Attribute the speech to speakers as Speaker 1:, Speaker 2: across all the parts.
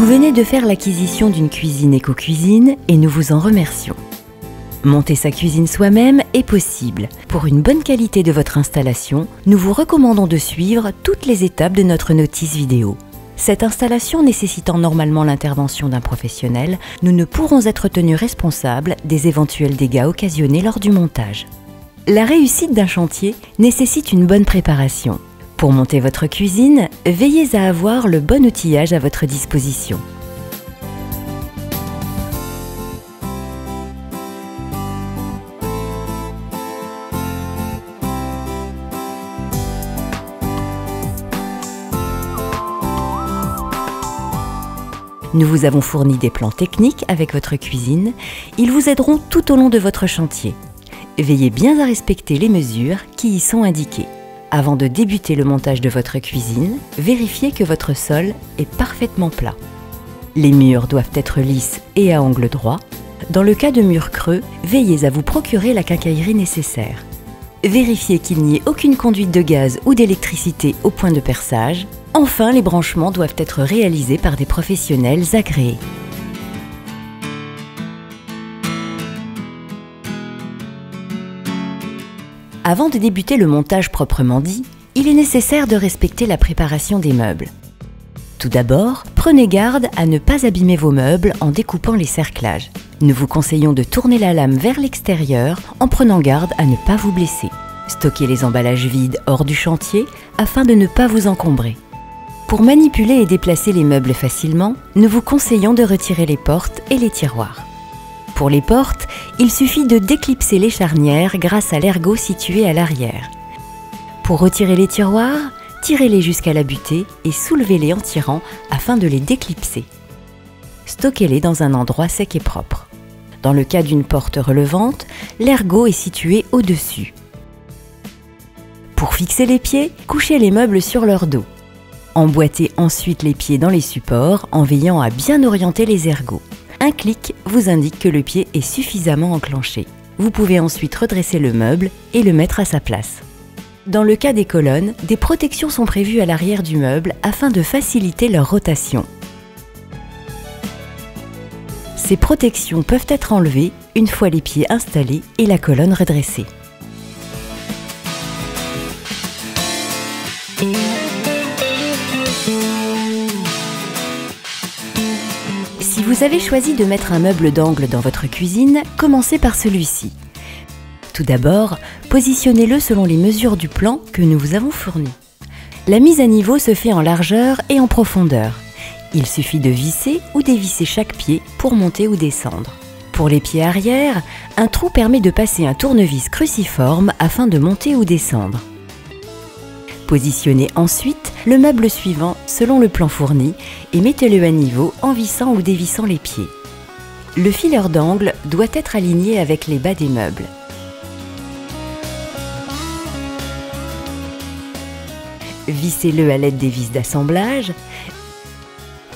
Speaker 1: Vous venez de faire l'acquisition d'une cuisine éco-cuisine et nous vous en remercions. Monter sa cuisine soi-même est possible. Pour une bonne qualité de votre installation, nous vous recommandons de suivre toutes les étapes de notre notice vidéo. Cette installation nécessitant normalement l'intervention d'un professionnel, nous ne pourrons être tenus responsables des éventuels dégâts occasionnés lors du montage. La réussite d'un chantier nécessite une bonne préparation. Pour monter votre cuisine, veillez à avoir le bon outillage à votre disposition. Nous vous avons fourni des plans techniques avec votre cuisine. Ils vous aideront tout au long de votre chantier. Veillez bien à respecter les mesures qui y sont indiquées. Avant de débuter le montage de votre cuisine, vérifiez que votre sol est parfaitement plat. Les murs doivent être lisses et à angle droit. Dans le cas de murs creux, veillez à vous procurer la quincaillerie nécessaire. Vérifiez qu'il n'y ait aucune conduite de gaz ou d'électricité au point de perçage. Enfin, les branchements doivent être réalisés par des professionnels agréés. Avant de débuter le montage proprement dit, il est nécessaire de respecter la préparation des meubles. Tout d'abord, prenez garde à ne pas abîmer vos meubles en découpant les cerclages. Nous vous conseillons de tourner la lame vers l'extérieur en prenant garde à ne pas vous blesser. Stockez les emballages vides hors du chantier afin de ne pas vous encombrer. Pour manipuler et déplacer les meubles facilement, nous vous conseillons de retirer les portes et les tiroirs. Pour les portes, il suffit de déclipser les charnières grâce à l'ergot situé à l'arrière. Pour retirer les tiroirs, tirez-les jusqu'à la butée et soulevez-les en tirant afin de les déclipser. Stockez-les dans un endroit sec et propre. Dans le cas d'une porte relevante, l'ergot est situé au-dessus. Pour fixer les pieds, couchez les meubles sur leur dos. Emboîtez ensuite les pieds dans les supports en veillant à bien orienter les ergots. Un clic vous indique que le pied est suffisamment enclenché. Vous pouvez ensuite redresser le meuble et le mettre à sa place. Dans le cas des colonnes, des protections sont prévues à l'arrière du meuble afin de faciliter leur rotation. Ces protections peuvent être enlevées une fois les pieds installés et la colonne redressée. Si vous avez choisi de mettre un meuble d'angle dans votre cuisine, commencez par celui-ci. Tout d'abord, positionnez-le selon les mesures du plan que nous vous avons fourni. La mise à niveau se fait en largeur et en profondeur. Il suffit de visser ou dévisser chaque pied pour monter ou descendre. Pour les pieds arrière, un trou permet de passer un tournevis cruciforme afin de monter ou descendre. Positionnez ensuite le meuble suivant selon le plan fourni et mettez-le à niveau en vissant ou dévissant les pieds. Le fileur d'angle doit être aligné avec les bas des meubles. Vissez-le à l'aide des vis d'assemblage.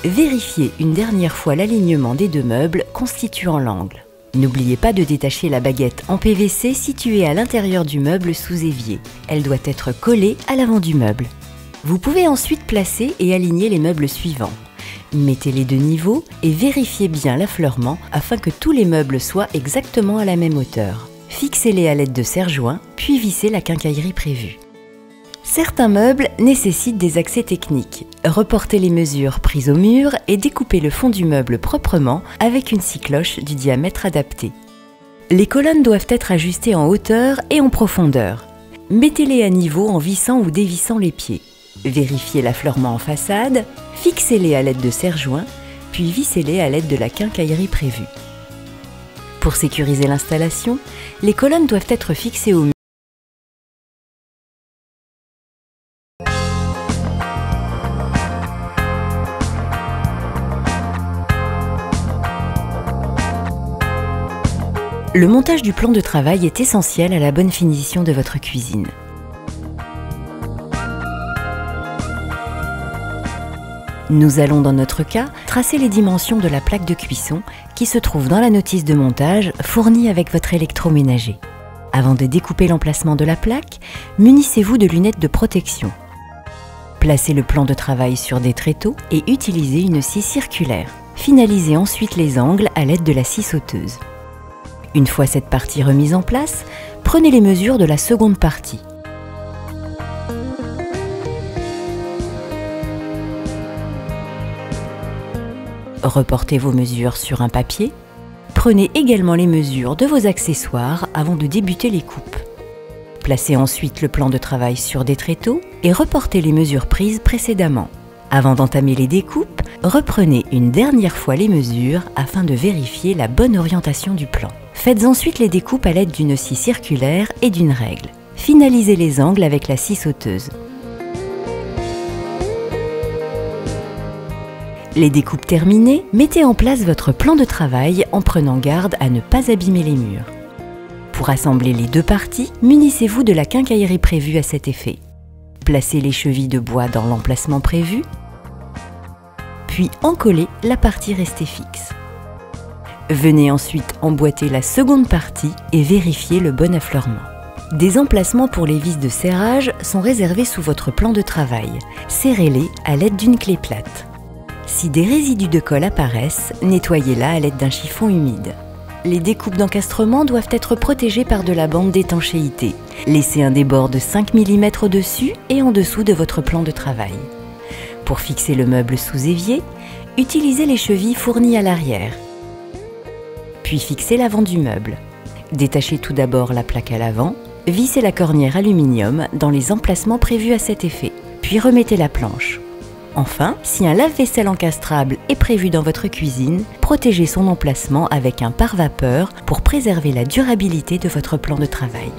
Speaker 1: Vérifiez une dernière fois l'alignement des deux meubles constituant l'angle. N'oubliez pas de détacher la baguette en PVC située à l'intérieur du meuble sous évier. Elle doit être collée à l'avant du meuble. Vous pouvez ensuite placer et aligner les meubles suivants. Mettez-les de niveau et vérifiez bien l'affleurement afin que tous les meubles soient exactement à la même hauteur. Fixez-les à l'aide de serre-joints, puis vissez la quincaillerie prévue. Certains meubles nécessitent des accès techniques. Reportez les mesures prises au mur et découpez le fond du meuble proprement avec une scie cloche du diamètre adapté. Les colonnes doivent être ajustées en hauteur et en profondeur. Mettez-les à niveau en vissant ou dévissant les pieds. Vérifiez l'affleurement en façade, fixez-les à l'aide de serre-joints, puis vissez-les à l'aide de la quincaillerie prévue. Pour sécuriser l'installation, les colonnes doivent être fixées au mur. Le montage du plan de travail est essentiel à la bonne finition de votre cuisine. Nous allons dans notre cas tracer les dimensions de la plaque de cuisson qui se trouve dans la notice de montage fournie avec votre électroménager. Avant de découper l'emplacement de la plaque, munissez-vous de lunettes de protection. Placez le plan de travail sur des tréteaux et utilisez une scie circulaire. Finalisez ensuite les angles à l'aide de la scie sauteuse. Une fois cette partie remise en place, prenez les mesures de la seconde partie. Reportez vos mesures sur un papier. Prenez également les mesures de vos accessoires avant de débuter les coupes. Placez ensuite le plan de travail sur des tréteaux et reportez les mesures prises précédemment. Avant d'entamer les découpes, reprenez une dernière fois les mesures afin de vérifier la bonne orientation du plan. Faites ensuite les découpes à l'aide d'une scie circulaire et d'une règle. Finalisez les angles avec la scie sauteuse. Les découpes terminées, mettez en place votre plan de travail en prenant garde à ne pas abîmer les murs. Pour assembler les deux parties, munissez-vous de la quincaillerie prévue à cet effet. Placez les chevilles de bois dans l'emplacement prévu, puis encollez la partie restée fixe. Venez ensuite emboîter la seconde partie et vérifier le bon affleurement. Des emplacements pour les vis de serrage sont réservés sous votre plan de travail. Serrez-les à l'aide d'une clé plate. Si des résidus de colle apparaissent, nettoyez-la à l'aide d'un chiffon humide. Les découpes d'encastrement doivent être protégées par de la bande d'étanchéité. Laissez un débord de 5 mm au-dessus et en dessous de votre plan de travail. Pour fixer le meuble sous évier, utilisez les chevilles fournies à l'arrière. Puis fixez l'avant du meuble. Détachez tout d'abord la plaque à l'avant, vissez la cornière aluminium dans les emplacements prévus à cet effet, puis remettez la planche. Enfin, si un lave-vaisselle encastrable est prévu dans votre cuisine, protégez son emplacement avec un pare-vapeur pour préserver la durabilité de votre plan de travail.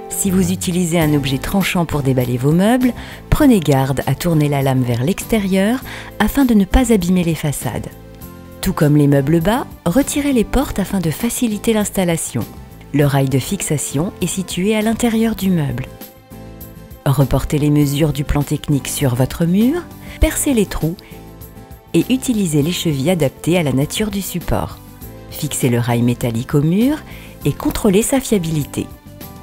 Speaker 1: Si vous utilisez un objet tranchant pour déballer vos meubles, prenez garde à tourner la lame vers l'extérieur afin de ne pas abîmer les façades. Tout comme les meubles bas, retirez les portes afin de faciliter l'installation. Le rail de fixation est situé à l'intérieur du meuble. Reportez les mesures du plan technique sur votre mur, percez les trous et utilisez les chevilles adaptées à la nature du support. Fixez le rail métallique au mur et contrôlez sa fiabilité.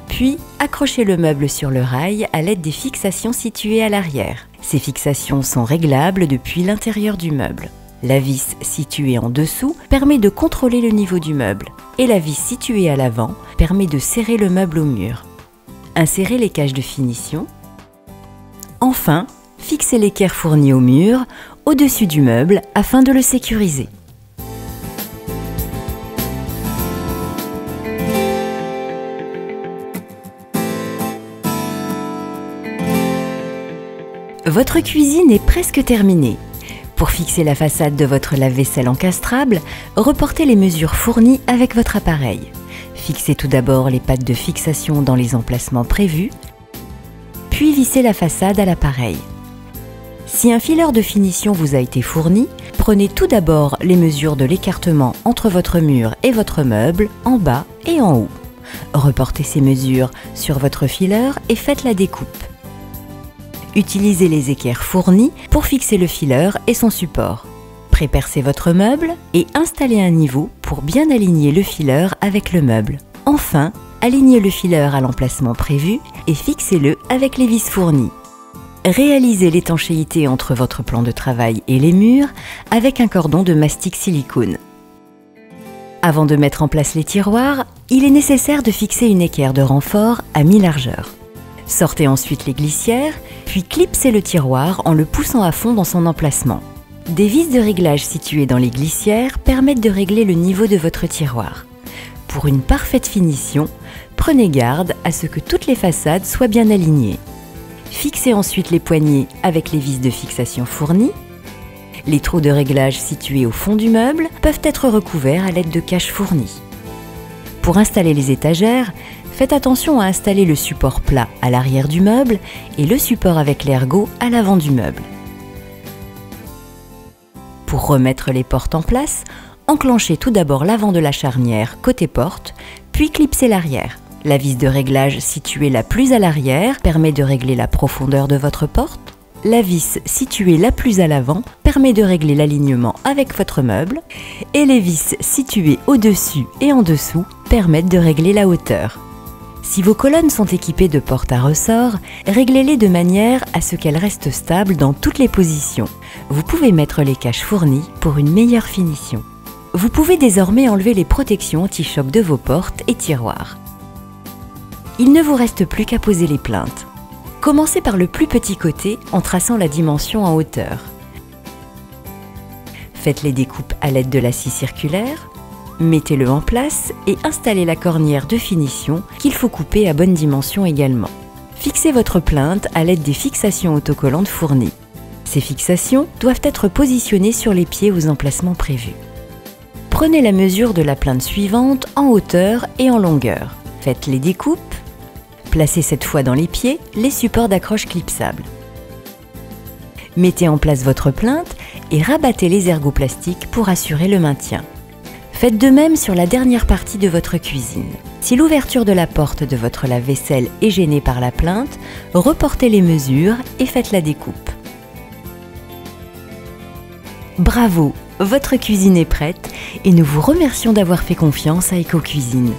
Speaker 1: Puis, accrochez le meuble sur le rail à l'aide des fixations situées à l'arrière. Ces fixations sont réglables depuis l'intérieur du meuble. La vis située en dessous permet de contrôler le niveau du meuble et la vis située à l'avant permet de serrer le meuble au mur. Insérez les caches de finition. Enfin, fixez l'équerre fournie au mur au-dessus du meuble afin de le sécuriser. Votre cuisine est presque terminée. Pour fixer la façade de votre lave-vaisselle encastrable, reportez les mesures fournies avec votre appareil. Fixez tout d'abord les pattes de fixation dans les emplacements prévus, puis vissez la façade à l'appareil. Si un fileur de finition vous a été fourni, prenez tout d'abord les mesures de l'écartement entre votre mur et votre meuble, en bas et en haut. Reportez ces mesures sur votre fileur et faites la découpe. Utilisez les équerres fournies pour fixer le fileur et son support. Prépercez votre meuble et installez un niveau pour bien aligner le fileur avec le meuble. Enfin, alignez le fileur à l'emplacement prévu et fixez-le avec les vis fournies. Réalisez l'étanchéité entre votre plan de travail et les murs avec un cordon de mastic silicone. Avant de mettre en place les tiroirs, il est nécessaire de fixer une équerre de renfort à mi-largeur. Sortez ensuite les glissières, puis clipsez le tiroir en le poussant à fond dans son emplacement. Des vis de réglage situées dans les glissières permettent de régler le niveau de votre tiroir. Pour une parfaite finition, prenez garde à ce que toutes les façades soient bien alignées. Fixez ensuite les poignées avec les vis de fixation fournies. Les trous de réglage situés au fond du meuble peuvent être recouverts à l'aide de caches fournies. Pour installer les étagères, faites attention à installer le support plat à l'arrière du meuble et le support avec l'ergot à l'avant du meuble. Pour remettre les portes en place, enclenchez tout d'abord l'avant de la charnière côté porte, puis clipsez l'arrière. La vis de réglage située la plus à l'arrière permet de régler la profondeur de votre porte. La vis située la plus à l'avant permet de régler l'alignement avec votre meuble. Et les vis situées au-dessus et en dessous permettent de régler la hauteur. Si vos colonnes sont équipées de portes à ressort, réglez-les de manière à ce qu'elles restent stables dans toutes les positions. Vous pouvez mettre les caches fournies pour une meilleure finition. Vous pouvez désormais enlever les protections anti-choc de vos portes et tiroirs. Il ne vous reste plus qu'à poser les plinthes. Commencez par le plus petit côté en traçant la dimension en hauteur. Faites les découpes à l'aide de la scie circulaire, mettez-le en place et installez la cornière de finition qu'il faut couper à bonne dimension également. Fixez votre plinthe à l'aide des fixations autocollantes fournies. Ces fixations doivent être positionnées sur les pieds aux emplacements prévus. Prenez la mesure de la plinthe suivante en hauteur et en longueur. Faites les découpes. Placez cette fois dans les pieds les supports d'accroche clipsables. Mettez en place votre plinthe et rabattez les ergoplastiques pour assurer le maintien. Faites de même sur la dernière partie de votre cuisine. Si l'ouverture de la porte de votre lave-vaisselle est gênée par la plinthe, reportez les mesures et faites la découpe. Bravo, votre cuisine est prête et nous vous remercions d'avoir fait confiance à Eco Cuisine.